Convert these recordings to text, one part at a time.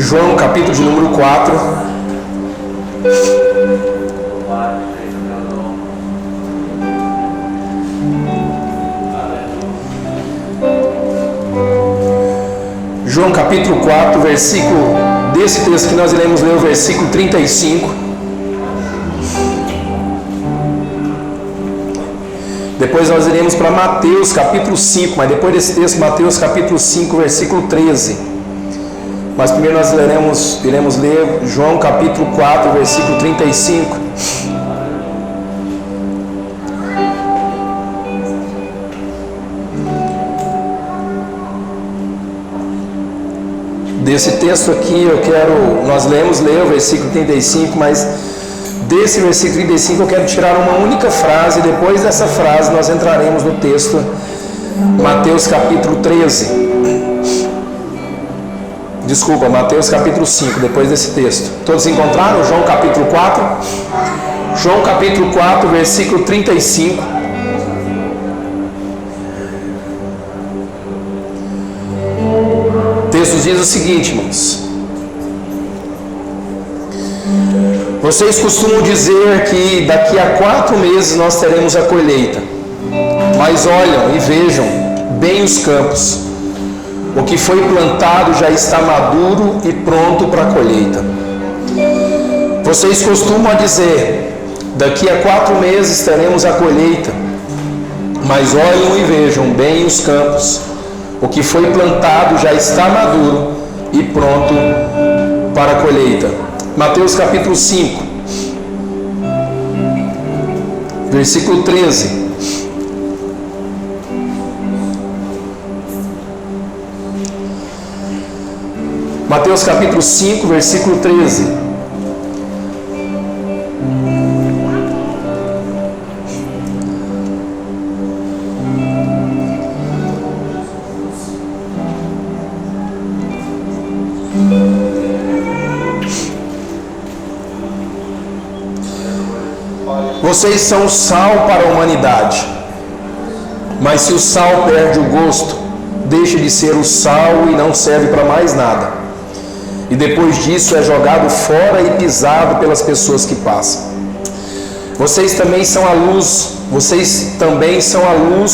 João, capítulo de número 4. João, capítulo 4, versículo desse texto que nós iremos ler, o versículo 35. Depois nós iremos para Mateus, capítulo 5, mas depois desse texto, Mateus, capítulo 5, versículo 13. Mas primeiro nós iremos ler João, capítulo 4, versículo 35. Desse texto aqui nós lemos ler o versículo 35, mas desse versículo 35 eu quero tirar uma única frase, e depois dessa frase nós entraremos no texto, Mateus capítulo 13. Desculpa, Mateus capítulo 5, depois desse texto. Todos encontraram? João capítulo 4? João capítulo 4, versículo 35. O texto diz o seguinte, irmãos: vocês costumam dizer que daqui a 4 meses nós teremos a colheita, mas olham e vejam bem os campos. O que foi plantado já está maduro e pronto para a colheita. Vocês costumam dizer, daqui a 4 meses teremos a colheita, mas olham e vejam bem os campos. O que foi plantado já está maduro e pronto para a colheita. Mateus capítulo 5, versículo 13. Mateus capítulo 5, versículo 13. Vocês são o sal para a humanidade, mas se o sal perde o gosto, deixa de ser o sal e não serve para mais nada. E depois disso é jogado fora e pisado pelas pessoas que passam. Vocês também são a luz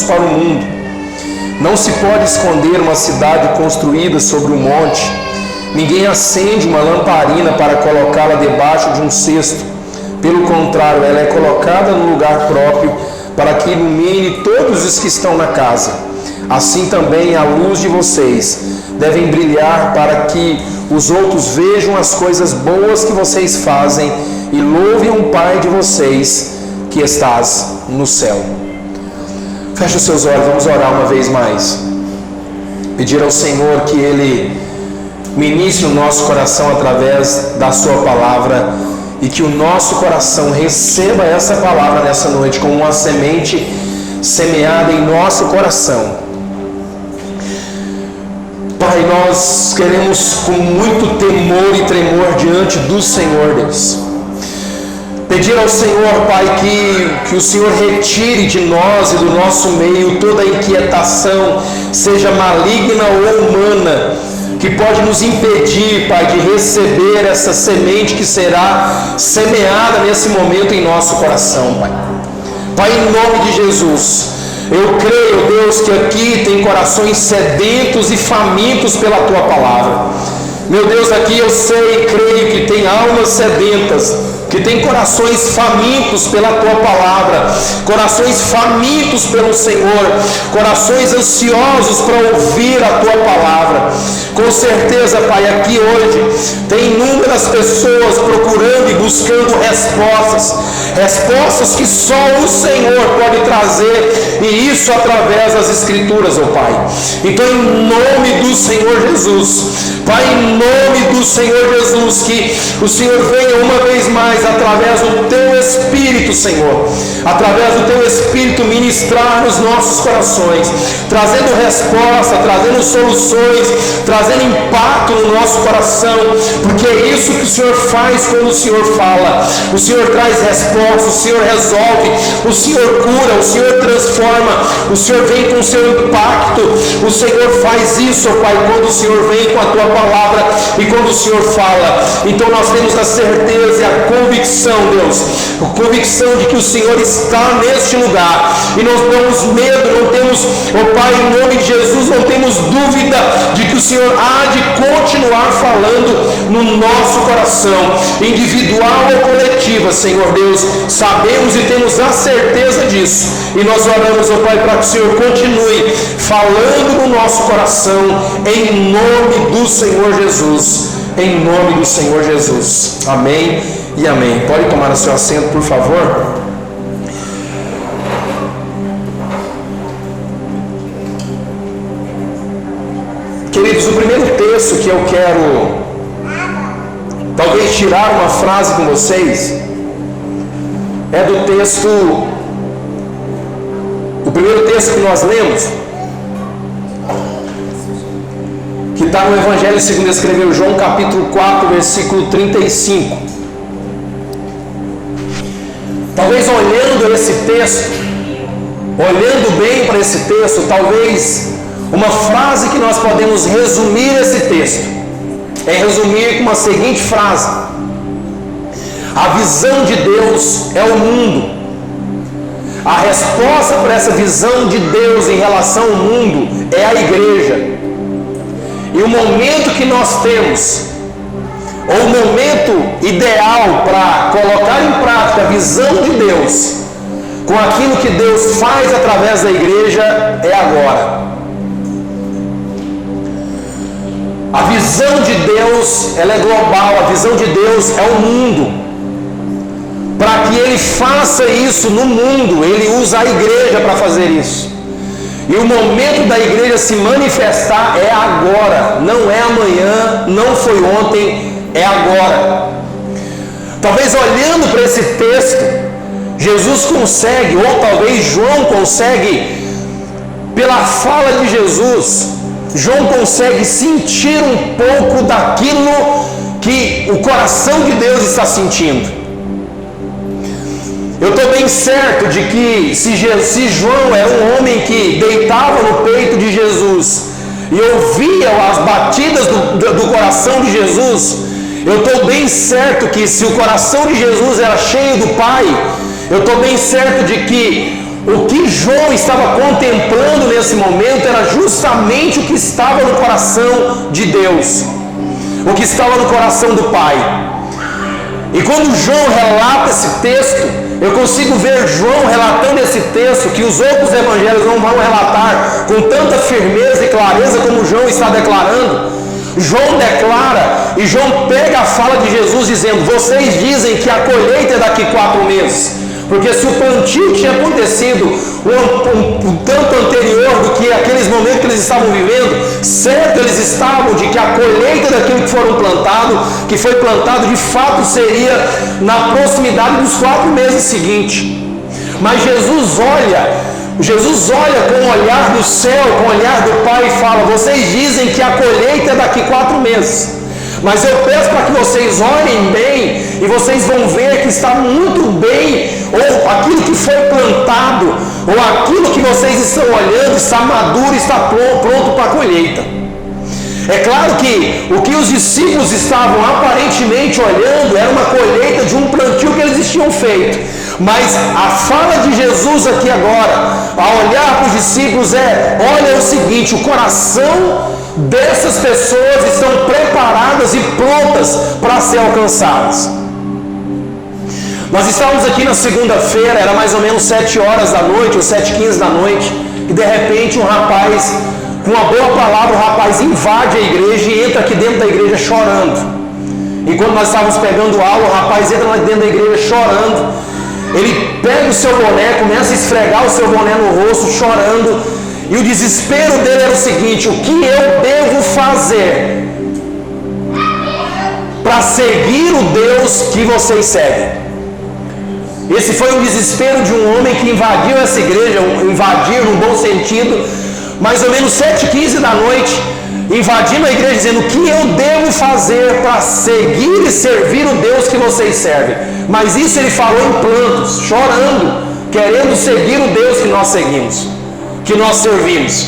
para o mundo. Não se pode esconder uma cidade construída sobre um monte. Ninguém acende uma lamparina para colocá-la debaixo de um cesto. Pelo contrário, ela é colocada no lugar próprio para que ilumine todos os que estão na casa. Assim também a luz de vocês devem brilhar para que os outros vejam as coisas boas que vocês fazem e louvem o Pai de vocês que estás no céu. Feche os seus olhos, vamos orar uma vez mais. Pedir ao Senhor que Ele ministre o nosso coração através da sua palavra e que o nosso coração receba essa palavra nessa noite como uma semente semeada em nosso coração. Pai, nós queremos com muito temor e tremor diante do Senhor, Deus, pedir ao Senhor, Pai, que o Senhor retire de nós e do nosso meio toda a inquietação, seja maligna ou humana, que pode nos impedir, Pai, de receber essa semente que será semeada nesse momento em nosso coração, Pai. Pai, em nome de Jesus, eu creio, Deus, que aqui tem corações sedentos e famintos pela Tua palavra. Meu Deus, aqui eu sei e creio que tem almas sedentas, que tem corações famintos pela Tua palavra, corações famintos pelo Senhor, corações ansiosos para ouvir a Tua palavra. Com certeza, Pai, aqui hoje tem inúmeras pessoas procurando e buscando respostas que só o Senhor pode trazer, e isso através das Escrituras, ó Pai. Então, em nome do Senhor Jesus, Pai, em nome do Senhor Jesus, que o Senhor venha uma vez mais através do Teu Espírito, Senhor, através do Teu Espírito ministrar nos nossos corações, trazendo resposta, trazendo soluções, trazendo impacto no nosso coração, porque é isso que o Senhor faz quando o Senhor fala. O Senhor traz resposta, o Senhor resolve, o Senhor cura, o Senhor transforma, o Senhor vem com o seu impacto. O Senhor faz isso, ó Pai, quando o Senhor vem com a Tua palavra e quando o Senhor fala. Então nós temos a certeza e a convicção, Deus, a convicção de que o Senhor está neste lugar, e nós não temos medo, não temos, ó Pai, em nome de Jesus, não temos dúvida de que o Senhor há de continuar falando no nosso coração, individual ou coletiva, Senhor Deus, sabemos e temos a certeza disso, e nós oramos, ó Pai, para que o Senhor continue falando no nosso coração, em nome do Senhor Jesus, em nome do Senhor Jesus, amém e amém. Pode tomar o seu assento, por favor. Queridos, o primeiro texto que eu quero talvez tirar uma frase com vocês é do texto, o primeiro texto que nós lemos, que está no Evangelho segundo escreveu João, capítulo 4, versículo 35. Talvez olhando esse texto, olhando bem para esse texto, talvez uma frase que nós podemos resumir esse texto é resumir com uma seguinte frase: a visão de Deus é o mundo. A resposta para essa visão de Deus em relação ao mundo é a igreja. E o momento que nós temos, ou o momento ideal para colocar em prática a visão de Deus com aquilo que Deus faz através da igreja, é agora. A visão de Deus, ela é global, a visão de Deus é o mundo. Para que Ele faça isso no mundo, Ele usa a igreja para fazer isso. E o momento da igreja se manifestar é agora, não é amanhã, não foi ontem, é agora. Talvez olhando para esse texto, Jesus consegue, ou talvez João consegue, pela fala de Jesus, João consegue sentir um pouco daquilo que o coração de Deus está sentindo. Eu estou bem certo de que se João era um homem que deitava no peito de Jesus e ouvia as batidas do coração de Jesus, eu estou bem certo que se o coração de Jesus era cheio do Pai, eu estou bem certo de que o que João estava contemplando nesse momento era justamente o que estava no coração de Deus, o que estava no coração do Pai. E quando João relata esse texto, eu consigo ver João relatando esse texto que os outros evangelhos não vão relatar com tanta firmeza e clareza como João está declarando. João declara, e João pega a fala de Jesus dizendo: vocês dizem que a colheita é daqui 4 meses. Porque se o plantio tinha acontecido um tanto anterior do que aqueles momentos que eles estavam vivendo, certo eles estavam de que a colheita daquilo que foram plantado, que foi plantado, de fato seria na proximidade dos 4 meses seguintes. Mas Jesus olha com o olhar do céu, com o olhar do Pai e fala: vocês dizem que a colheita é daqui 4 meses. Mas eu peço para que vocês olhem bem e vocês vão ver que está muito bem, ou aquilo que foi plantado, ou aquilo que vocês estão olhando está maduro, está pronto para a colheita. É claro que o que os discípulos estavam aparentemente olhando era uma colheita de um plantio que eles tinham feito. Mas a fala de Jesus aqui agora, ao olhar para os discípulos, olha o seguinte: o coração dessas pessoas estão preparadas e prontas para ser alcançadas. Nós estávamos aqui na segunda-feira, era mais ou menos 7 horas da noite, ou 7h15 da noite, e de repente um rapaz, com uma boa palavra, o rapaz invade a igreja e entra aqui dentro da igreja chorando. E quando nós estávamos pegando aula, o rapaz entra lá dentro da igreja chorando. Ele pega o seu boné, começa a esfregar o seu boné no rosto, chorando. E o desespero dele era o seguinte: o que eu devo fazer para seguir o Deus que vocês seguem? Esse foi o desespero de um homem que invadiu essa igreja, invadiu no bom sentido, mais ou menos 7h15 da noite, invadindo a igreja, dizendo: o que eu devo fazer para seguir e servir o Deus que vocês servem? Mas isso ele falou em prantos, chorando, querendo seguir o Deus que nós seguimos, que nós servimos.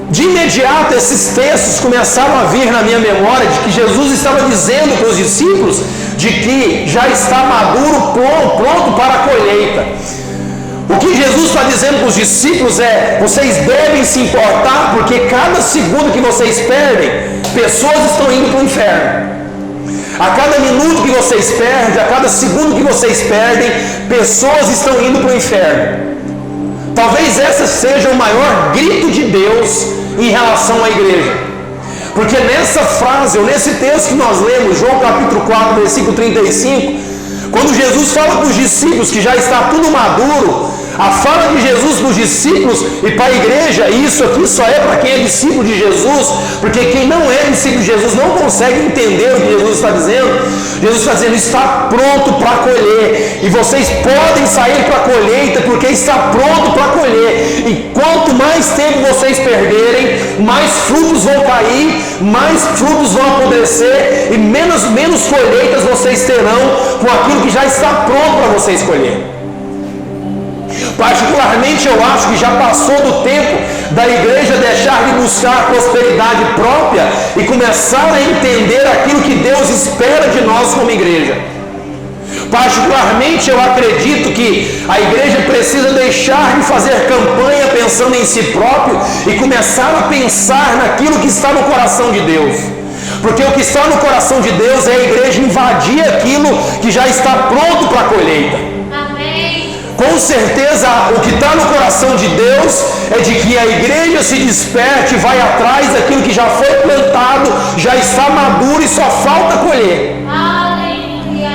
De imediato esses textos começaram a vir na minha memória, de que Jesus estava dizendo para os discípulos de que já está maduro, pronto para a colheita. O que Jesus está dizendo para os discípulos é: vocês devem se importar, porque cada segundo que vocês perdem, pessoas estão indo para o inferno. A cada minuto que vocês perdem, a cada segundo que vocês perdem, pessoas estão indo para o inferno. Talvez esse seja o maior grito de Deus em relação à igreja. Porque nessa frase, ou nesse texto que nós lemos, João capítulo 4, versículo 35, quando Jesus fala para os discípulos que já está tudo maduro, a fala de Jesus para os discípulos e para a igreja, e isso aqui só é para quem é discípulo de Jesus, porque quem não é discípulo de Jesus não consegue entender o que Jesus está dizendo. Jesus está dizendo: está pronto para colher, e vocês podem sair para a colheita, porque está pronto para colher. E quanto mais tempo vocês perderem, mais frutos vão cair, mais frutos vão apodrecer, e menos colheitas vocês terão com aquilo que já está pronto para vocês colher. Particularmente eu acho que já passou do tempo da igreja deixar de buscar prosperidade própria e começar a entender aquilo que Deus espera de nós como igreja. Particularmente eu acredito que a igreja precisa deixar de fazer campanha pensando em si próprio e começar a pensar naquilo que está no coração de Deus. Porque o que está no coração de Deus é a igreja invadir aquilo que já está pronto para a colheita. Com certeza, o que está no coração de Deus é de que a igreja se desperte e vai atrás daquilo que já foi plantado, já está maduro e só falta colher. Aleluia.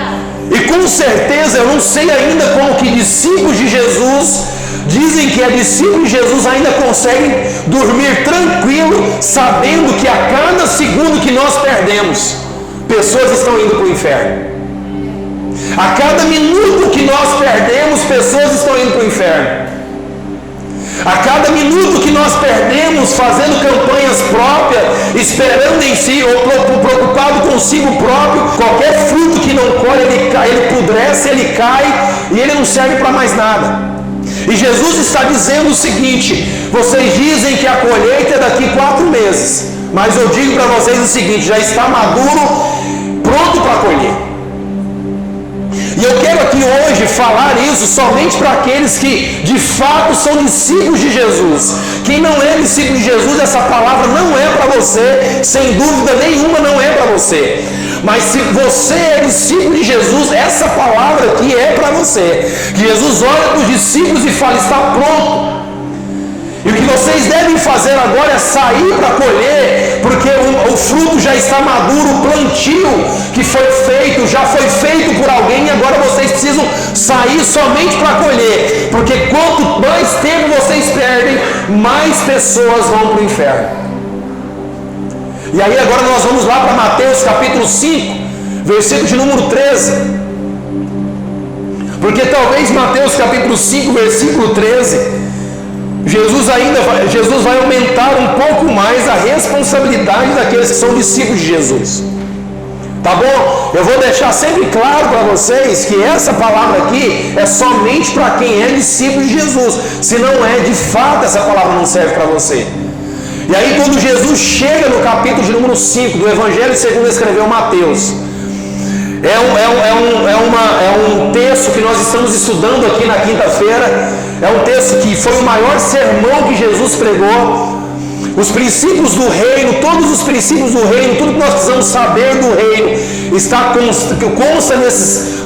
E com certeza, eu não sei ainda como que discípulos de Jesus dizem que discípulos de Jesus ainda conseguem dormir tranquilo, sabendo que a cada segundo que nós perdemos, pessoas estão indo para o inferno. A cada minuto que nós perdemos, pessoas estão indo para o inferno. A cada minuto que nós perdemos fazendo campanhas próprias, esperando em si, ou preocupado consigo próprio, qualquer fruto que não colhe, ele pudrece, ele cai e ele não serve para mais nada. E Jesus está dizendo o seguinte: vocês dizem que a colheita é daqui 4 meses, mas eu digo para vocês o seguinte: já está maduro, pronto para colher. E eu quero aqui hoje falar isso somente para aqueles que de fato são discípulos de Jesus. Quem não é discípulo de Jesus, essa palavra não é para você, sem dúvida nenhuma não é para você. Mas se você é discípulo de Jesus, essa palavra aqui é para você. Que Jesus olha para os discípulos e fala: está pronto. E o que vocês devem fazer agora é sair para colher, porque o fruto já está maduro, o plantio que foi feito, já foi feito por alguém, e agora vocês precisam sair somente para colher, porque quanto mais tempo vocês perdem, mais pessoas vão para o inferno. E aí agora nós vamos lá para Mateus capítulo 5, versículo de número 13, porque talvez Mateus capítulo 5, versículo 13, Jesus vai aumentar um pouco mais a responsabilidade daqueles que são discípulos de Jesus. Tá bom? Eu vou deixar sempre claro para vocês que essa palavra aqui é somente para quem é discípulo de Jesus. Se não é, de fato essa palavra não serve para você. E aí quando Jesus chega no capítulo de número 5 do Evangelho segundo escreveu Mateus, é um texto que nós estamos estudando aqui na quinta-feira. É um texto que foi o maior sermão que Jesus pregou. Os princípios do reino, todos os princípios do reino, tudo que nós precisamos saber do reino, consta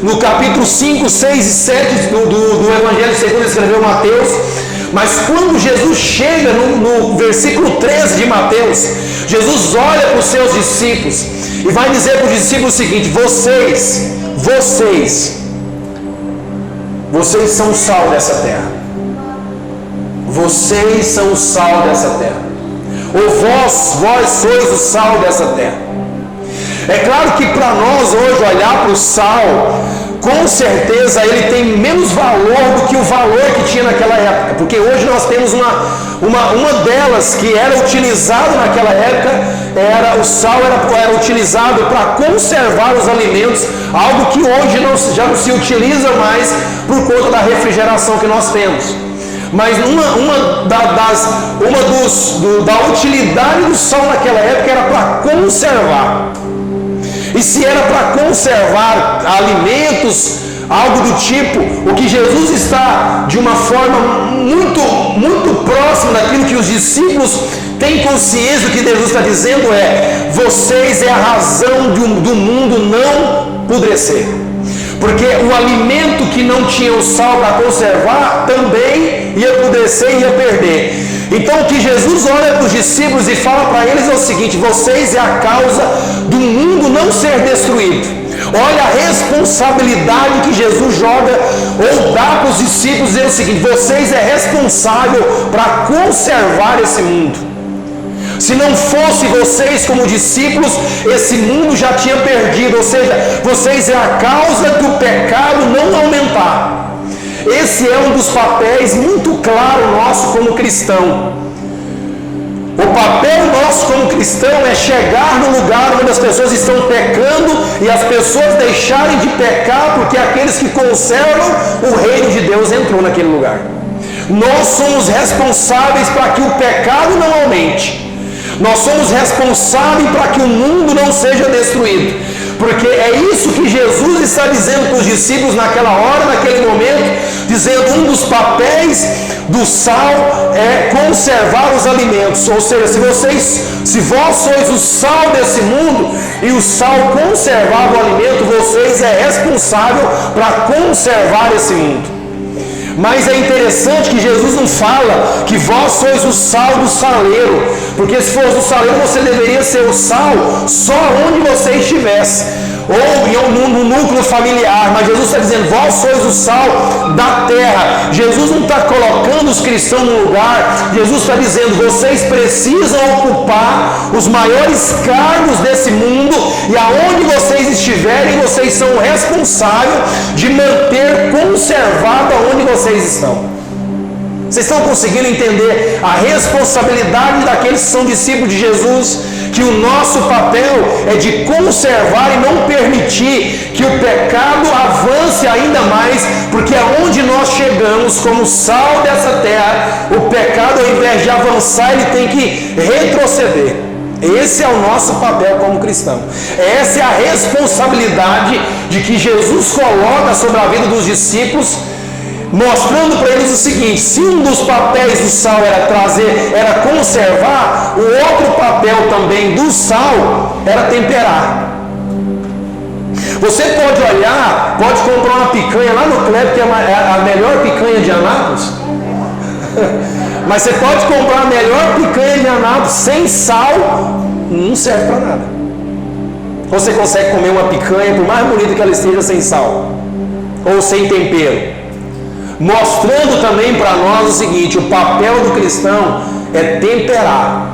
no capítulo 5, 6 e 7 do Evangelho segundo escreveu Mateus. Mas quando Jesus chega no versículo 13 de Mateus, Jesus olha para os seus discípulos e vai dizer para os discípulos o seguinte: vocês são o sal dessa terra. Vocês são o sal dessa terra. Ou vós sois o sal dessa terra. É claro que para nós hoje olhar para o sal com certeza ele tem menos valor do que o valor que tinha naquela época, porque hoje nós temos uma delas que era utilizado naquela época, o sal era utilizado para conservar os alimentos, algo que hoje já não se utiliza mais por conta da refrigeração que nós temos. Mas da utilidade do sal naquela época era para conservar. E se era para conservar alimentos, algo do tipo, o que Jesus está de uma forma muito, muito próxima daquilo que os discípulos têm consciência do que Jesus está dizendo vocês é a razão do mundo não apodrecer. Porque o alimento que não tinha o sal para conservar também ia apodrecer e ia perder. Então o que Jesus olha para os discípulos e fala para eles é o seguinte: vocês é a causa do mundo não ser destruído. Olha a responsabilidade que Jesus joga ou dá para os discípulos, dizendo o seguinte: vocês é responsável para conservar esse mundo. Se não fosse vocês como discípulos, esse mundo já tinha perdido. Ou seja, vocês é a causa do pecado não aumentar. Esse é um dos papéis muito claro nosso como cristão. O papel nosso como cristão é chegar no lugar onde as pessoas estão pecando e as pessoas deixarem de pecar, porque aqueles que conservam o reino de Deus entrou naquele lugar. Nós somos responsáveis para que o pecado não aumente. Nós somos responsáveis para que o mundo não seja destruído. Porque é isso que Jesus está dizendo para os discípulos naquela hora, naquele momento, dizendo um dos papéis do sal é conservar os alimentos. Ou seja, se vós sois o sal desse mundo e o sal conservar o alimento, vocês é responsável para conservar esse mundo. Mas é interessante que Jesus não fala que vós sois o sal do saleiro, porque se fosse o saleiro você deveria ser o sal só onde você estivesse, ou no núcleo familiar. Mas Jesus está dizendo: vós sois o sal da terra. Jesus não está colocando os cristãos no lugar. Jesus está dizendo: vocês precisam ocupar os maiores cargos desse mundo, e aonde vocês estiverem, vocês são responsáveis de manter conservado aonde vocês estão. Vocês estão conseguindo entender a responsabilidade daqueles que são discípulos de Jesus? Que o nosso papel é de conservar e não permitir que o pecado avance ainda mais, porque aonde nós chegamos como sal dessa terra, o pecado, ao invés de avançar, ele tem que retroceder. Esse é o nosso papel como cristão. Essa é a responsabilidade de que Jesus coloca sobre a vida dos discípulos, mostrando para eles o seguinte: se um dos papéis do sal era conservar, o outro papel também do sal era temperar. Você pode olhar, pode comprar uma picanha lá no Kleber, que é a melhor picanha de Anápolis. Mas você pode comprar a melhor picanha de Anápolis sem sal, não serve para nada. Você consegue comer uma picanha, por mais bonita que ela esteja, sem sal ou sem tempero. Mostrando também para nós o seguinte: o papel do cristão é temperar.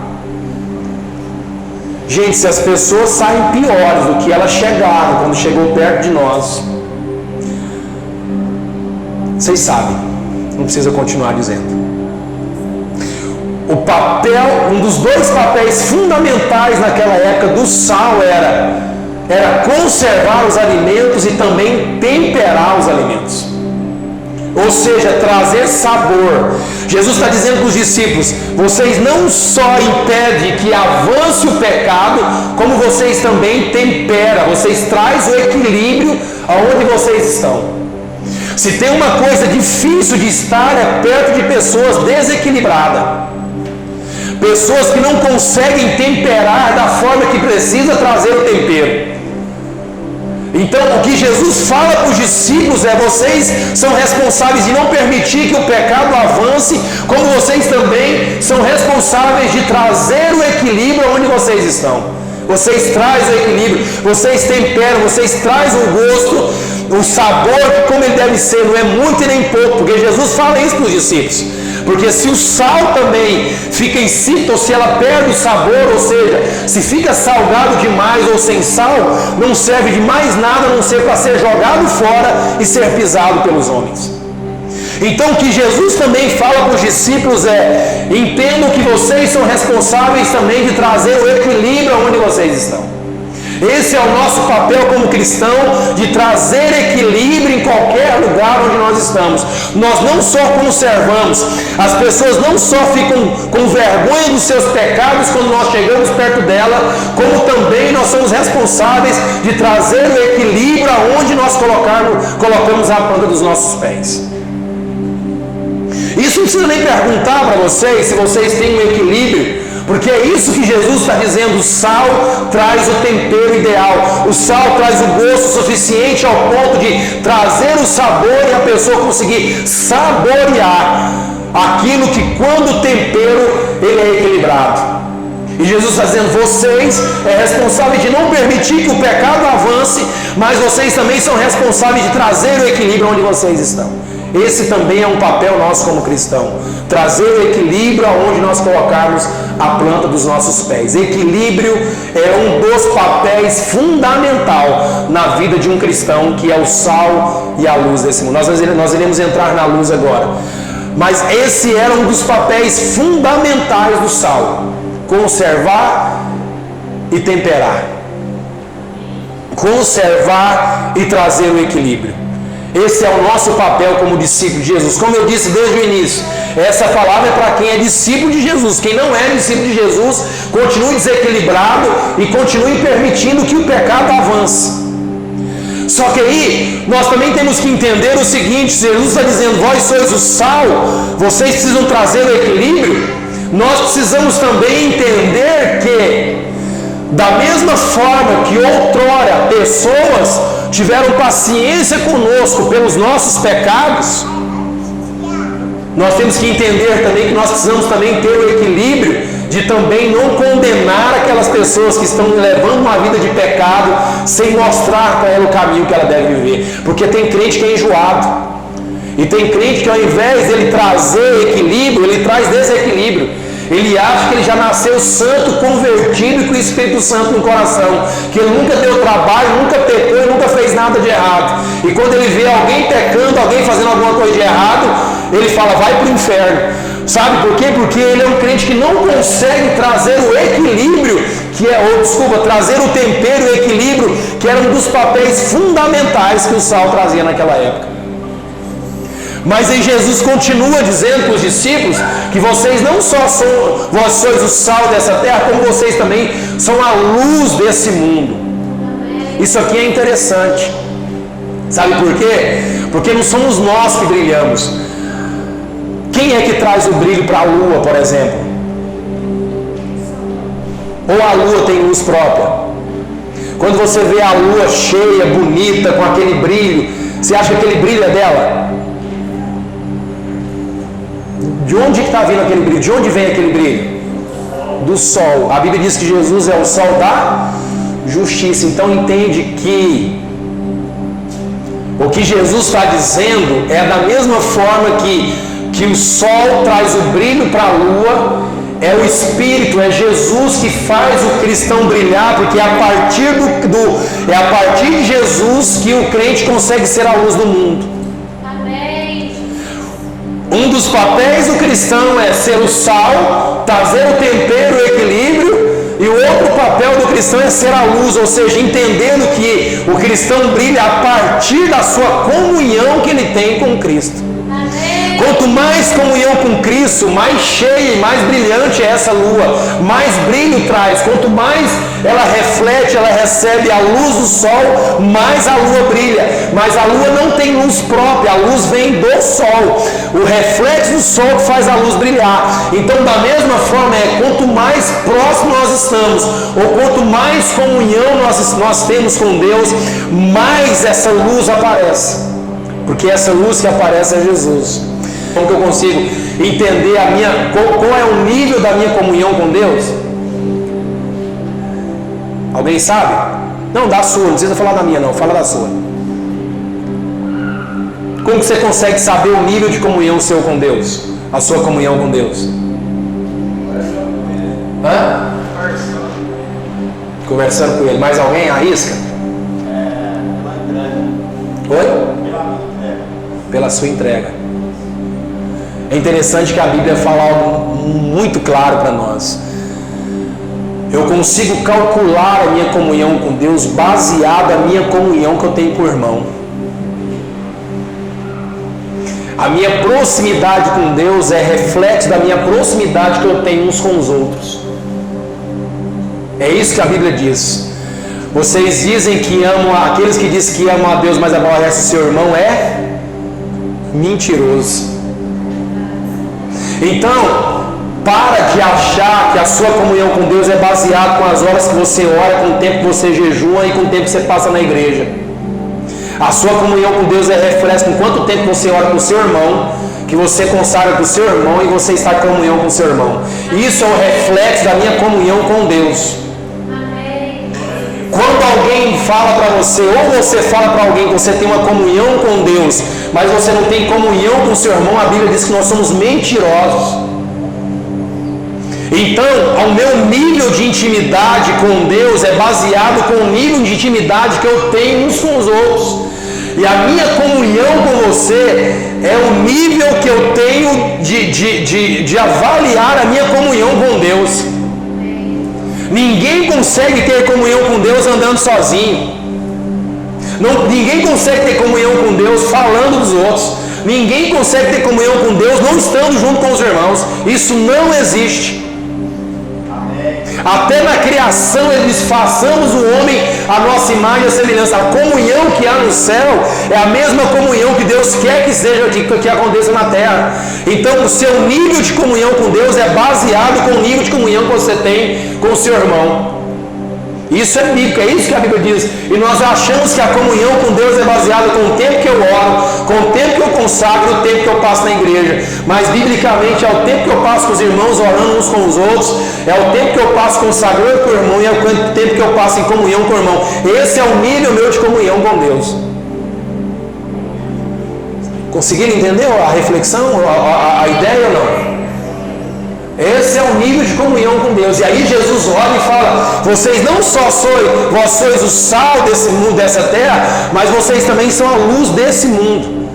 Gente, se as pessoas saem piores do que elas chegaram quando chegou perto de nós, vocês sabem, não precisa continuar dizendo. O papel, um dos dois papéis fundamentais naquela época do sal era conservar os alimentos e também temperar os alimentos. Ou seja, trazer sabor. Jesus está dizendo para os discípulos: vocês não só impedem que avance o pecado, como vocês também temperam, vocês trazem o equilíbrio aonde vocês estão. Se tem uma coisa difícil de estar, é perto de pessoas desequilibradas, pessoas que não conseguem temperar da forma que precisa trazer o tempero. Então o que Jesus fala para os discípulos é: vocês são responsáveis de não permitir que o pecado avance, como vocês também são responsáveis de trazer o equilíbrio onde vocês estão. Vocês trazem o equilíbrio, vocês temperam, vocês trazem o gosto, o sabor como ele deve ser, não é muito e nem pouco, porque Jesus fala isso para os discípulos. Porque se o sal também fica insípido, ou se ela perde o sabor, ou seja, se fica salgado demais ou sem sal, não serve de mais nada a não ser para ser jogado fora e ser pisado pelos homens. Então o que Jesus também fala para os discípulos é: entendam que vocês são responsáveis também de trazer o equilíbrio aonde vocês estão. Esse é o nosso papel como cristão, de trazer equilíbrio em qualquer lugar onde nós estamos. Nós não só conservamos, as pessoas não só ficam com vergonha dos seus pecados quando nós chegamos perto dela, como também nós somos responsáveis de trazer o equilíbrio aonde nós colocamos a planta dos nossos pés. Isso não precisa nem perguntar para vocês se vocês têm um equilíbrio, porque é isso que Jesus está dizendo. O sal traz o tempero ideal, o sal traz o gosto suficiente ao ponto de trazer o sabor e a pessoa conseguir saborear aquilo que, quando o tempero ele é equilibrado. E Jesus está dizendo: vocês é responsáveis de não permitir que o pecado avance, mas vocês também são responsáveis de trazer o equilíbrio onde vocês estão. Esse também é um papel nosso como cristão, trazer o equilíbrio aonde nós colocarmos a planta dos nossos pés. Equilíbrio é um dos papéis fundamental na vida de um cristão, que é o sal e a luz desse mundo. Nós iremos entrar na luz agora, mas esse era um dos papéis fundamentais do sal: conservar e temperar, conservar e trazer o equilíbrio. Esse é o nosso papel como discípulo de Jesus. Como eu disse desde o início, essa palavra é para quem é discípulo de Jesus. Quem não é discípulo de Jesus, continue desequilibrado e continue permitindo que o pecado avance. Só que aí, nós também temos que entender o seguinte: Jesus está dizendo: vós sois o sal, vocês precisam trazer o equilíbrio. Nós precisamos também entender que, da mesma forma que outrora pessoas tiveram paciência conosco pelos nossos pecados, nós temos que entender também que nós precisamos também ter o equilíbrio de também não condenar aquelas pessoas que estão levando uma vida de pecado sem mostrar para ela o caminho que ela deve viver. Porque tem crente que é enjoado, e tem crente que, ao invés dele trazer equilíbrio, ele traz desequilíbrio. Ele acha que ele já nasceu santo, convertido e com o Espírito Santo no coração, que ele nunca deu trabalho, nunca pecou e nunca fez nada de errado. E quando ele vê alguém pecando, alguém fazendo alguma coisa de errado, ele fala: vai para o inferno. Sabe por quê? Porque ele é um crente que não consegue trazer o equilíbrio, trazer o tempero, o equilíbrio, que era um dos papéis fundamentais que o sal trazia naquela época. Mas aí Jesus continua dizendo para os discípulos que vocês não só vós sois o sal dessa terra, como vocês também são a luz desse mundo. Isso aqui é interessante. Sabe por quê? Porque não somos nós que brilhamos. Quem é que traz o brilho para a lua, por exemplo? Ou a lua tem luz própria? Quando você vê a lua cheia, bonita, com aquele brilho, você acha que aquele brilho é dela? De onde está vindo aquele brilho? De onde vem aquele brilho? Do sol. A Bíblia diz que Jesus é o sol da justiça. Então entende que o que Jesus está dizendo é da mesma forma que o sol traz o brilho para a lua, é o Espírito, é Jesus que faz o cristão brilhar, porque é a partir de Jesus que o crente consegue ser a luz do mundo. Um dos papéis do cristão é ser o sal, trazer o tempero, o equilíbrio, e o outro papel do cristão é ser a luz, ou seja, entendendo que o cristão brilha a partir da sua comunhão que ele tem com Cristo. Quanto mais comunhão com Cristo, mais cheia e mais brilhante é essa lua, mais brilho traz. Quanto mais ela reflete, ela recebe a luz do sol, mais a lua brilha. Mas a lua não tem luz própria, a luz vem do sol. O reflexo do sol que faz a luz brilhar. Então, da mesma forma, quanto mais próximo nós estamos, ou quanto mais comunhão nós temos com Deus, mais essa luz aparece. Porque essa luz que aparece é Jesus. Como que eu consigo entender qual é o nível da minha comunhão com Deus? Alguém sabe? Não, da sua, não precisa falar da minha não, fala da sua. Como que você consegue saber o nível de comunhão seu com Deus? a sua comunhão com Deus? Hã? Conversando com Ele. Mais alguém arrisca? Oi? Pela sua entrega. É interessante que a Bíblia fala algo muito claro para nós. Eu consigo calcular a minha comunhão com Deus baseada na minha comunhão que eu tenho com o irmão. A minha proximidade com Deus é reflexo da minha proximidade que eu tenho uns com os outros. É isso que a Bíblia diz. Vocês dizem que amam, aqueles que dizem que amam a Deus, mas aborrecem o seu irmão, é mentiroso. Então, para de achar que a sua comunhão com Deus é baseada com as horas que você ora, com o tempo que você jejua e com o tempo que você passa na igreja. A sua comunhão com Deus é reflexo com quanto tempo você ora com o seu irmão, que você consagra com o seu irmão e você está em comunhão com o seu irmão. Isso é um reflexo da minha comunhão com Deus. Quando alguém fala para você, ou você fala para alguém que você tem uma comunhão com Deus, mas você não tem comunhão com o seu irmão, a Bíblia diz que nós somos mentirosos. Então, o meu nível de intimidade com Deus é baseado com o nível de intimidade que eu tenho uns com os outros. E a minha comunhão com você é o nível que eu tenho de avaliar a minha comunhão com Deus. Ninguém consegue ter comunhão com Deus andando sozinho. Ninguém consegue ter comunhão com Deus falando dos outros. Ninguém consegue ter comunhão com Deus não estando junto com os irmãos. Isso não existe. Até na criação eles façamos o homem a nossa imagem e a semelhança. A comunhão que há no céu é a mesma comunhão que Deus quer que seja, que aconteça na terra. Então o seu nível de comunhão com Deus é baseado com o nível de comunhão que você tem com o seu irmão. Isso é bíblico, é isso que a Bíblia diz. E nós achamos que a comunhão com Deus é baseada com o tempo que eu oro, com o tempo que eu consagro, o tempo que eu passo na igreja. Mas biblicamente é o tempo que eu passo com os irmãos orando uns com os outros, é o tempo que eu passo consagrando com o irmão e é o tempo que eu passo em comunhão com o irmão. Esse é o nível meu de comunhão com Deus. Conseguiram entender a reflexão, a ideia ou não? Esse é o nível de comunhão com Deus. E aí Jesus olha e fala: vocês não só vós sois o sal desse mundo, dessa terra, mas vocês também são a luz desse mundo.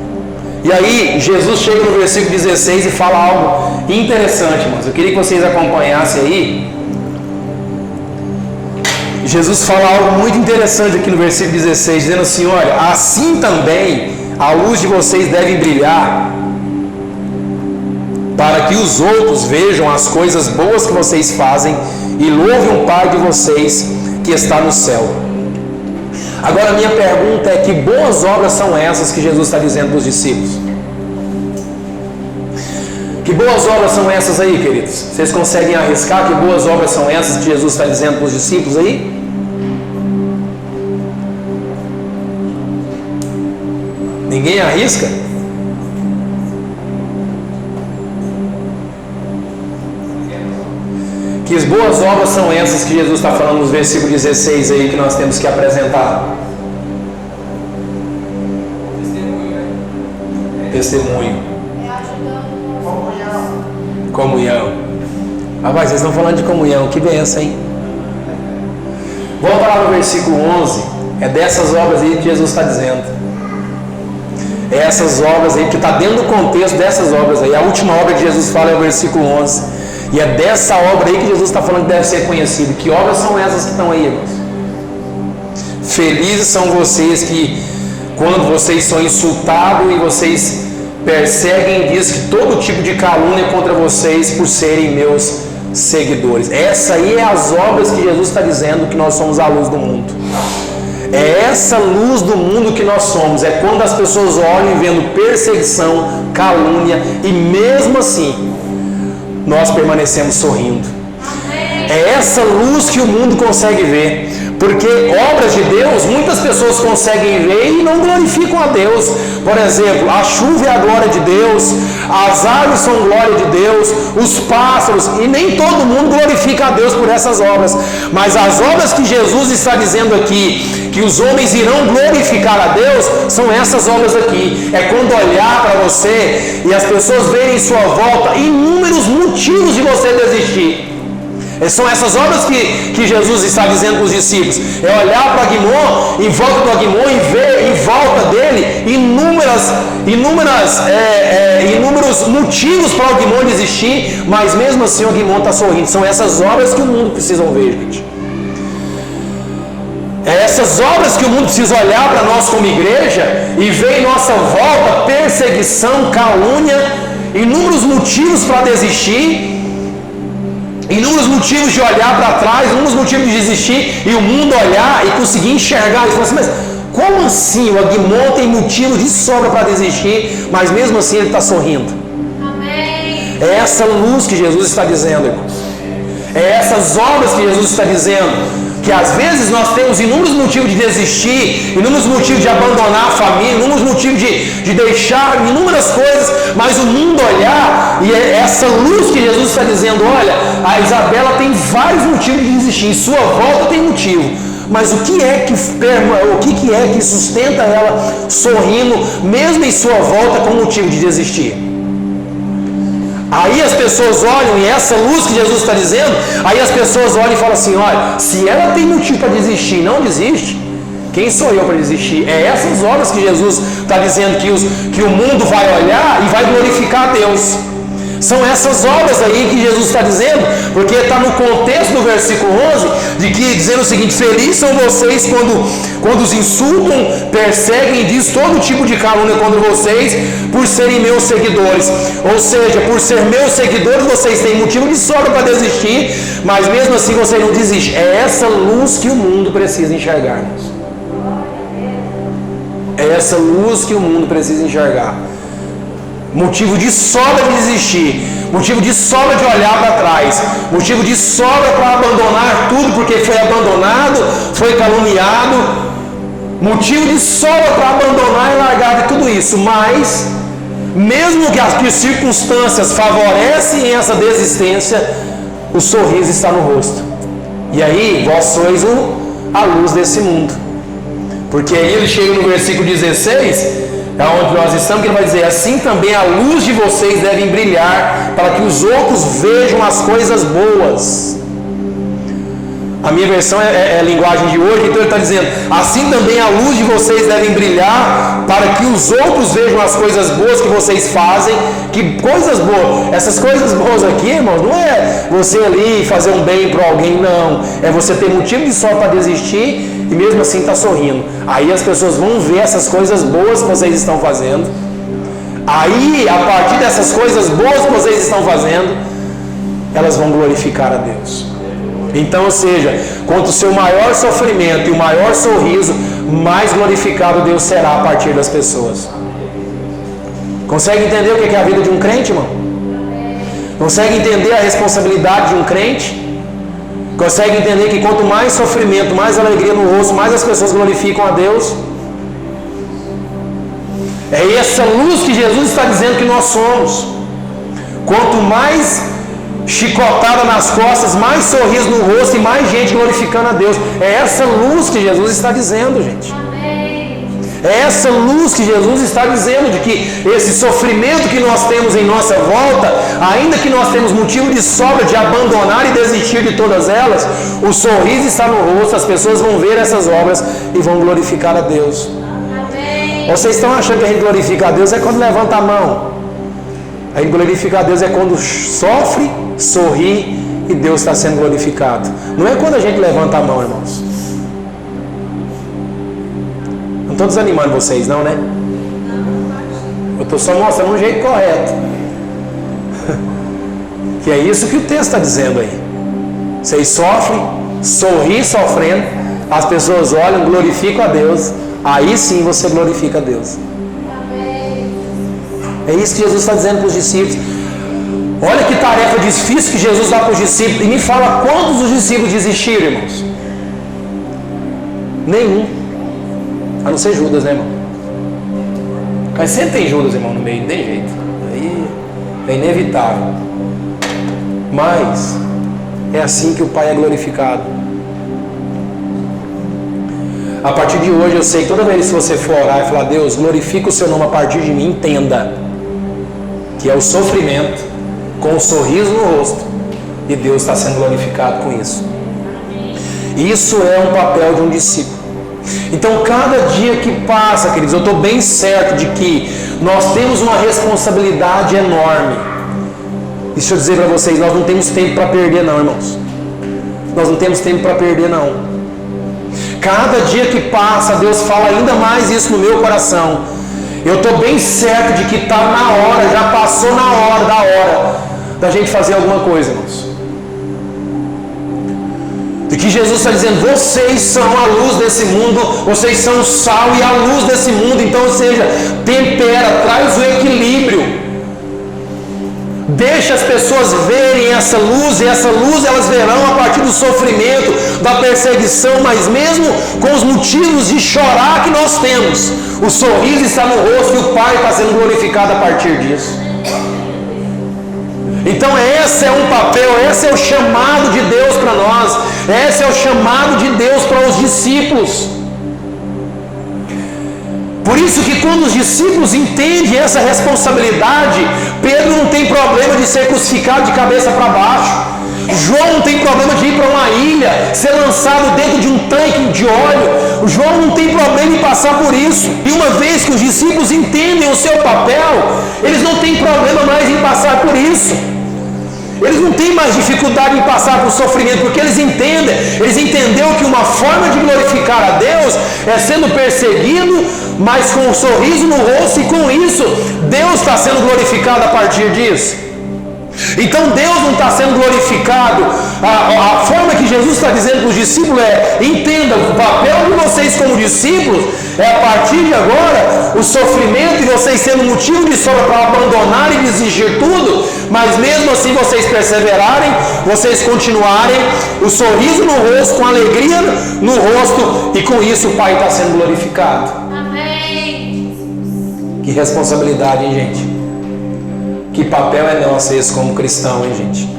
E aí Jesus chega no versículo 16 e fala algo interessante, irmãos. Eu queria que vocês acompanhassem aí. Jesus fala algo muito interessante aqui no versículo 16, dizendo assim: olha, assim também a luz de vocês deve brilhar, para que os outros vejam as coisas boas que vocês fazem e louvem o Pai de vocês que está no céu. Agora a minha pergunta é: que boas obras são essas que Jesus está dizendo para os discípulos? Que boas obras são essas aí, queridos? Vocês conseguem arriscar que boas obras são essas que Jesus está dizendo para os discípulos aí? Ninguém arrisca? Que as boas obras são essas que Jesus está falando nos versículos 16 aí, que nós temos que apresentar? Testemunho. Comunhão. Rapaz, vocês estão falando de comunhão, que benção, hein? Vamos lá no versículo 11. É dessas obras aí que Jesus está dizendo. É essas obras aí, que está dentro do contexto dessas obras aí. A última obra que Jesus fala é o versículo 11. E é dessa obra aí que Jesus está falando que deve ser conhecido. Que obras são essas que estão aí, irmãos? Felizes são vocês que, quando vocês são insultados e vocês perseguem e diz que todo tipo de calúnia contra vocês por serem meus seguidores. Essa aí é as obras que Jesus está dizendo que nós somos a luz do mundo. É essa luz do mundo que nós somos. É quando as pessoas olham vendo perseguição, calúnia, e mesmo assim nós permanecemos sorrindo. É essa luz que o mundo consegue ver. Porque obras de Deus, muitas pessoas conseguem ver e não glorificam a Deus. Por exemplo, a chuva é a glória de Deus, as árvores são glória de Deus, os pássaros, e nem todo mundo glorifica a Deus por essas obras. Mas as obras que Jesus está dizendo aqui, que os homens irão glorificar a Deus, são essas obras aqui. É quando olhar para você e as pessoas verem em sua volta inúmeros motivos de você desistir. São essas obras que Jesus está dizendo para os discípulos. É olhar para Aguimon, em volta do Aguimon, e ver em volta dele inúmeros motivos para o Aguimon desistir, mas mesmo assim o Aguimon está sorrindo. São essas obras que o mundo precisa ver, gente. É essas obras que o mundo precisa olhar para nós como igreja e ver em nossa volta perseguição, calúnia, inúmeros motivos para desistir, inúmeros motivos de olhar para trás, inúmeros motivos de desistir, e o mundo olhar e conseguir enxergar e falar assim: mas como assim o Aguimon tem motivo de sobra para desistir, mas mesmo assim ele está sorrindo? Amém. É essa luz que Jesus está dizendo, irmãos. É essas obras que Jesus está dizendo. Que às vezes nós temos inúmeros motivos de desistir, inúmeros motivos de abandonar a família, inúmeros motivos de deixar inúmeras coisas, mas o mundo olhar, e é essa luz que Jesus está dizendo: olha, a Isabela tem vários motivos de desistir, em sua volta tem motivo, mas o que é que sustenta ela sorrindo, mesmo em sua volta, com motivo de desistir? Aí as pessoas olham, e essa luz que Jesus está dizendo, aí as pessoas olham e falam assim: olha, se ela tem motivo para desistir e não desiste, quem sou eu para desistir? É essas obras que Jesus está dizendo que o mundo vai olhar e vai glorificar a Deus. São essas obras aí que Jesus está dizendo, porque está no contexto do versículo 11, dizendo o seguinte: felizes são vocês quando os insultam, perseguem e diz todo tipo de calúnia contra vocês, por serem meus seguidores. Ou seja, por ser meus seguidores, vocês têm motivo de sobra para desistir, mas mesmo assim vocês não desistem. É essa luz que o mundo precisa enxergar. É essa luz que o mundo precisa enxergar. Motivo de sobra de desistir, motivo de sobra de olhar para trás, motivo de sobra para abandonar tudo porque foi abandonado, foi caluniado, motivo de sobra para abandonar e largar de tudo isso. Mas mesmo que as circunstâncias favorecem essa desistência, o sorriso está no rosto. E aí vós sois a luz desse mundo, porque aí ele chega no versículo 16, é onde nós estamos, que ele vai dizer: assim também a luz de vocês deve brilhar, para que os outros vejam as coisas boas. A minha versão é a linguagem de hoje, então ele está dizendo: assim também a luz de vocês deve brilhar, para que os outros vejam as coisas boas que vocês fazem. Que coisas boas? Essas coisas boas aqui, irmãos, não é você ali fazer um bem para alguém, não. É você ter motivo de sobra para desistir e mesmo assim está sorrindo. Aí as pessoas vão ver essas coisas boas que vocês estão fazendo. Aí, a partir dessas coisas boas que vocês estão fazendo, elas vão glorificar a Deus. Então, ou seja, quanto o seu maior sofrimento e o maior sorriso, mais glorificado Deus será a partir das pessoas. Consegue entender o que é a vida de um crente, irmão? Consegue entender a responsabilidade de um crente? Consegue entender que quanto mais sofrimento, mais alegria no rosto, mais as pessoas glorificam a Deus? É essa luz que Jesus está dizendo que nós somos. Quanto mais chicotada nas costas, mais sorriso no rosto e mais gente glorificando a Deus. É essa luz que Jesus está dizendo, gente. É essa luz que Jesus está dizendo, de que esse sofrimento que nós temos em nossa volta, ainda que nós temos motivo de sobra de abandonar e desistir de todas elas, o sorriso está no rosto, as pessoas vão ver essas obras e vão glorificar a Deus. Amém. Vocês estão achando que a gente glorifica a Deus é quando levanta a mão? A gente glorifica a Deus é quando sofre, sorri e Deus está sendo glorificado. Não é quando a gente levanta a mão, irmãos. Não estou desanimando vocês, não, né? Eu estou só mostrando um jeito correto. Que é isso que o texto está dizendo aí. Vocês sofrem, sorri sofrendo, as pessoas olham, glorificam a Deus, aí sim você glorifica a Deus. É isso que Jesus está dizendo para os discípulos. Olha que tarefa difícil que Jesus dá para os discípulos. E me fala quantos os discípulos desistiram, irmãos? Nenhum. A não ser Judas, né, irmão? Mas sempre tem Judas, irmão, no meio, não tem jeito. Aí é inevitável. Mas é assim que o Pai é glorificado. A partir de hoje eu sei que toda vez que você for orar e falar, Deus, glorifica o seu nome a partir de mim, entenda que é o sofrimento com um sorriso no rosto e Deus está sendo glorificado com isso. Isso é um papel de um discípulo. Então cada dia que passa, queridos, eu estou bem certo de que nós temos uma responsabilidade enorme. Deixa eu dizer para vocês, nós não temos tempo para perder não, irmãos. Nós não temos tempo para perder não. Cada dia que passa, Deus fala ainda mais isso no meu coração. Eu estou bem certo de que está na hora, já passou na hora da gente fazer alguma coisa, irmãos. De que Jesus está dizendo, vocês são a luz desse mundo, vocês são o sal e a luz desse mundo. Então, ou seja, tempera, traz o equilíbrio. Deixa as pessoas verem essa luz, e essa luz elas verão a partir do sofrimento, da perseguição, mas mesmo com os motivos de chorar que nós temos, o sorriso está no rosto e o Pai está sendo glorificado a partir disso. Então esse é um papel, esse é o chamado de Deus para nós, esse é o chamado de Deus para os discípulos. Por isso que quando os discípulos entendem essa responsabilidade, Pedro não tem problema de ser crucificado de cabeça para baixo. João não tem problema de ir para uma ilha, ser lançado dentro de um tanque de óleo. O João não tem problema em passar por isso. E uma vez que os discípulos entendem o seu papel, eles não têm problema mais em passar por isso. Eles não têm mais dificuldade em passar por sofrimento, porque eles entenderam que uma forma de glorificar a Deus é sendo perseguido, mas com um sorriso no rosto, e com isso Deus está sendo glorificado a partir disso. Então Deus não está sendo glorificado. A forma que Jesus está dizendo para os discípulos é: entenda, o papel de vocês como discípulos é a partir de agora o sofrimento, e vocês sendo motivo de sobra para abandonar e desistir tudo, mas mesmo assim vocês perseverarem, vocês continuarem, o sorriso no rosto, com alegria no rosto, e com isso o Pai está sendo glorificado. Amém. Que responsabilidade, hein, gente? Que papel é nosso esse como cristão, hein, gente?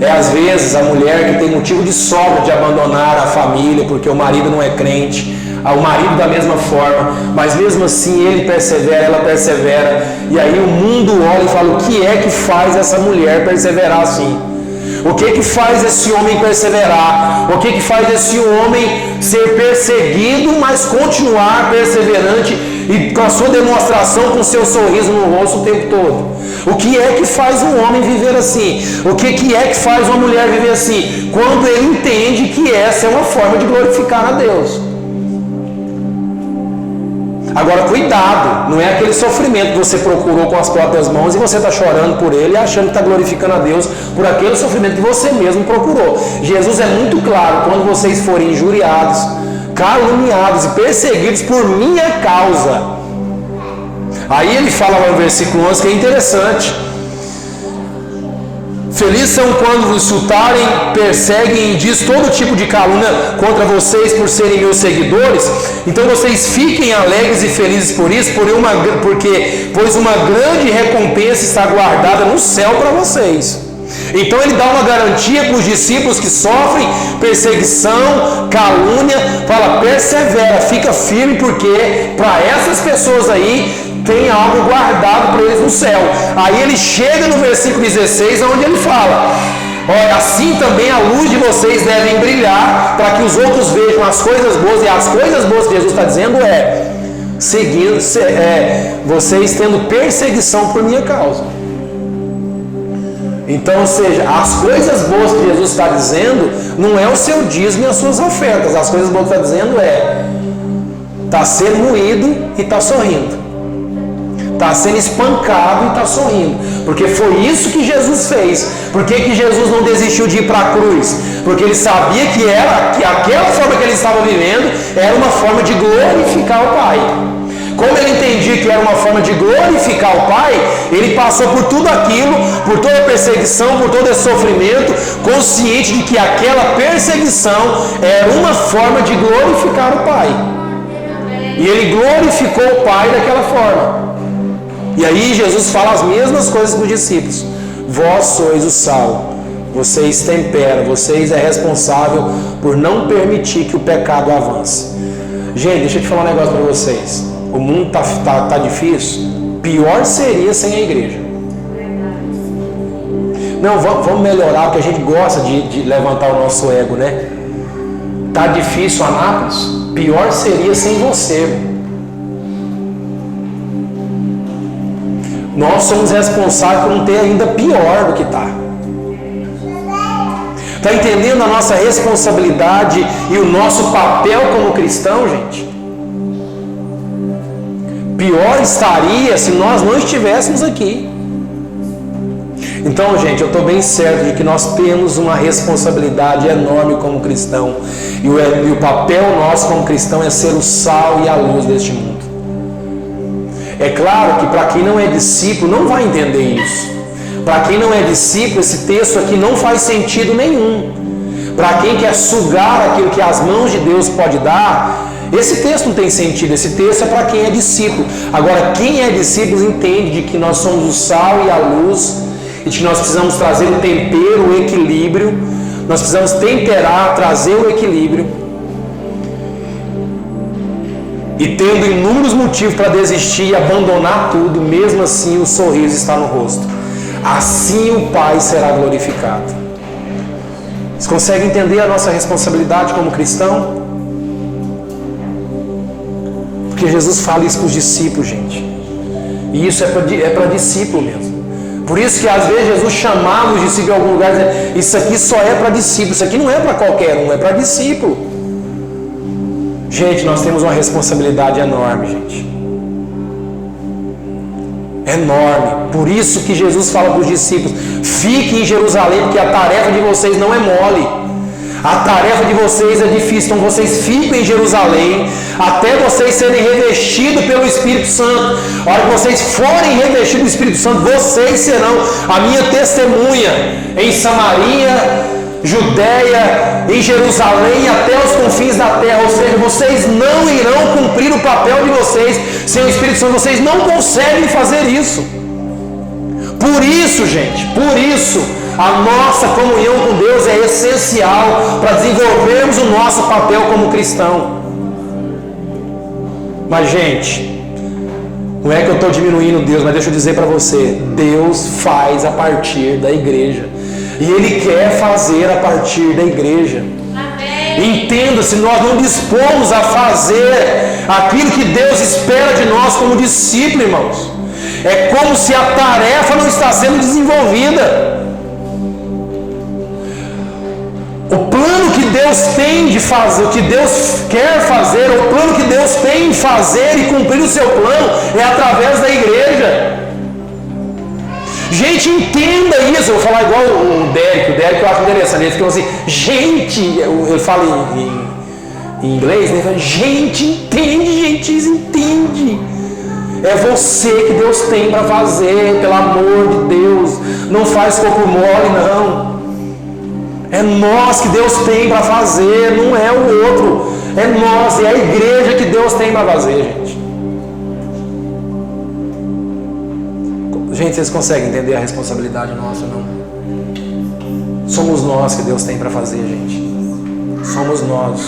É às vezes a mulher que tem motivo de sobra de abandonar a família porque o marido não é crente, o marido da mesma forma, mas mesmo assim ele persevera, ela persevera, e aí o mundo olha e fala: o que é que faz essa mulher perseverar assim? O que faz esse homem perseverar? O que faz esse homem ser perseguido, mas continuar perseverante e com a sua demonstração, com o seu sorriso no rosto o tempo todo? O que é que faz um homem viver assim? O que é que faz uma mulher viver assim? Quando ele entende que essa é uma forma de glorificar a Deus. Agora, cuidado, não é aquele sofrimento que você procurou com as próprias mãos e você está chorando por ele e achando que está glorificando a Deus por aquele sofrimento que você mesmo procurou. Jesus é muito claro: quando vocês forem injuriados, caluniados e perseguidos por minha causa. Aí ele fala lá no versículo 11 que é interessante: felizes são quando vos insultarem, perseguem e diz todo tipo de calúnia contra vocês por serem meus seguidores. Então vocês fiquem alegres e felizes por isso, pois uma grande recompensa está guardada no céu para vocês. Então ele dá uma garantia para os discípulos que sofrem perseguição, calúnia, fala: persevera, fica firme, porque para essas pessoas aí tem algo guardado para eles no céu. Aí ele chega no versículo 16, onde ele fala: olha, assim também a luz de vocês deve brilhar, para que os outros vejam as coisas boas. E as coisas boas que Jesus está dizendo vocês tendo perseguição por minha causa. Então, ou seja, as coisas boas que Jesus está dizendo não é o seu dízimo e as suas ofertas. As coisas boas que está dizendo está sendo moído e está sorrindo, está sendo espancado e está sorrindo, porque foi isso que Jesus fez. Por que Jesus não desistiu de ir para a cruz? Porque ele sabia que aquela forma que ele estava vivendo era uma forma de glorificar o Pai. Como ele entendia que era uma forma de glorificar o Pai, ele passou por tudo aquilo, por toda a perseguição, por todo esse sofrimento, consciente de que aquela perseguição era uma forma de glorificar o Pai. E ele glorificou o Pai daquela forma. E aí Jesus fala as mesmas coisas para os discípulos: vós sois o sal Vocês temperam, vocês é responsável por não permitir que o pecado avance. Gente, deixa eu te falar um negócio para vocês. O mundo tá difícil. Pior seria sem a igreja. Não, vamos melhorar, porque a gente gosta de levantar o nosso ego, né? Tá difícil Anápolis? Pior seria sem você. Nós somos responsáveis por não ter ainda pior do que tá. Está entendendo a nossa responsabilidade e o nosso papel como cristão, gente? Pior estaria se nós não estivéssemos aqui. Então, gente, eu estou bem certo de que nós temos uma responsabilidade enorme como cristão. E o papel nosso como cristão é ser o sal e a luz deste mundo. É claro que para quem não é discípulo não vai entender isso. Para quem não é discípulo, esse texto aqui não faz sentido nenhum. Para quem quer sugar aquilo que as mãos de Deus pode dar, esse texto não tem sentido. Esse texto é para quem é discípulo. Agora, quem é discípulo entende de que nós somos o sal e a luz, e de que nós precisamos trazer o tempero, o equilíbrio. Nós precisamos temperar, trazer o equilíbrio. E tendo inúmeros motivos para desistir e abandonar tudo, mesmo assim o sorriso está no rosto. Assim o Pai será glorificado. Vocês conseguem entender a nossa responsabilidade como cristão? Porque Jesus fala isso para os discípulos, gente. E isso é para discípulo mesmo. Por isso que às vezes Jesus chamava os discípulos em algum lugar e dizia, isso aqui só é para discípulo, isso aqui não é para qualquer um, é para discípulo. Gente, nós temos uma responsabilidade enorme, gente. Enorme. Por isso que Jesus fala para os discípulos, fiquem em Jerusalém, porque a tarefa de vocês não é mole. A tarefa de vocês é difícil, então vocês ficam em Jerusalém até vocês serem revestidos pelo Espírito Santo. A hora que vocês forem revestidos do Espírito Santo, vocês serão a minha testemunha em Samaria, Judéia, em Jerusalém, até os confins da terra. Ou seja, vocês não irão cumprir o papel de vocês sem o Espírito Santo. Vocês não conseguem fazer isso. Por isso, gente, por isso a nossa comunhão com Deus é essencial para desenvolvermos o nosso papel como cristão. Mas, gente, não é que eu estou diminuindo Deus, mas deixa eu dizer para você, Deus faz a partir da igreja. E Ele quer fazer a partir da igreja. Entenda, se nós não dispomos a fazer aquilo que Deus espera de nós como discípulo, irmãos, é como se a tarefa não está sendo desenvolvida. O plano que Deus tem de fazer, o que Deus quer fazer, o plano que Deus tem em fazer e cumprir o seu plano é através da igreja. Gente, entenda isso. Eu vou falar igual o Derek eu acho interessante. Ele ficou assim, gente, ele fala em inglês, né? Ele fala, gente, entende. É você que Deus tem para fazer, pelo amor de Deus. Não faz corpo mole, não. É nós que Deus tem para fazer, não é o outro. É nós, é a igreja que Deus tem para fazer, gente. Gente, vocês conseguem entender a responsabilidade nossa, não? Somos nós que Deus tem para fazer, gente. Somos nós.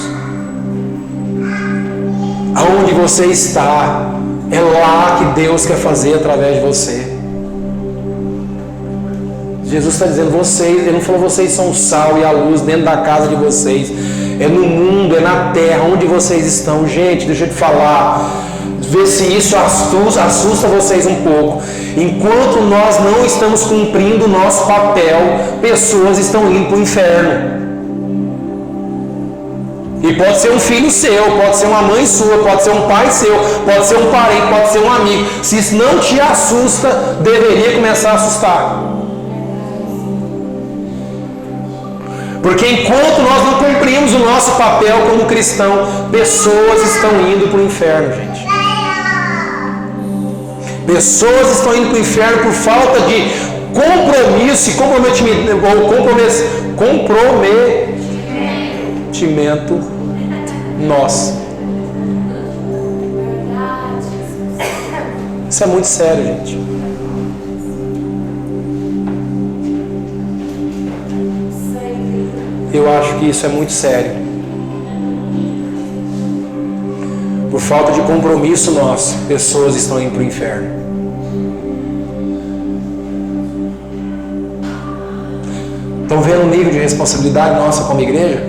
Aonde você está, é lá que Deus quer fazer através de você. Jesus está dizendo, vocês, Ele não falou vocês são o sal e a luz dentro da casa de vocês. É no mundo, é na terra, onde vocês estão. Gente, deixa eu te falar. Vê se isso assusta vocês um pouco. Enquanto nós não estamos cumprindo o nosso papel, pessoas estão indo para o inferno. E pode ser um filho seu, pode ser uma mãe sua, pode ser um pai seu, pode ser um parente, pode ser um amigo. Se isso não te assusta, deveria começar a assustar. Porque enquanto nós não cumprimos o nosso papel como cristão, pessoas estão indo para o inferno, gente. Pessoas estão indo para o inferno por falta de compromisso e comprometimento nosso. Isso é muito sério, gente. Eu acho que isso é muito sério. Por falta de compromisso nosso, pessoas estão indo para o inferno. Estão vendo o nível de responsabilidade nossa como igreja?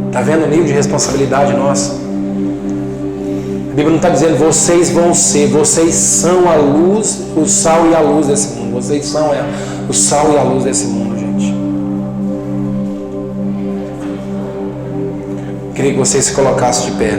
Está vendo o nível de responsabilidade nossa? A Bíblia não está dizendo vocês vão ser, vocês são a luz, o sal e a luz desse mundo. Vocês são o sal e a luz desse mundo, gente. Queria que vocês se colocassem de pé.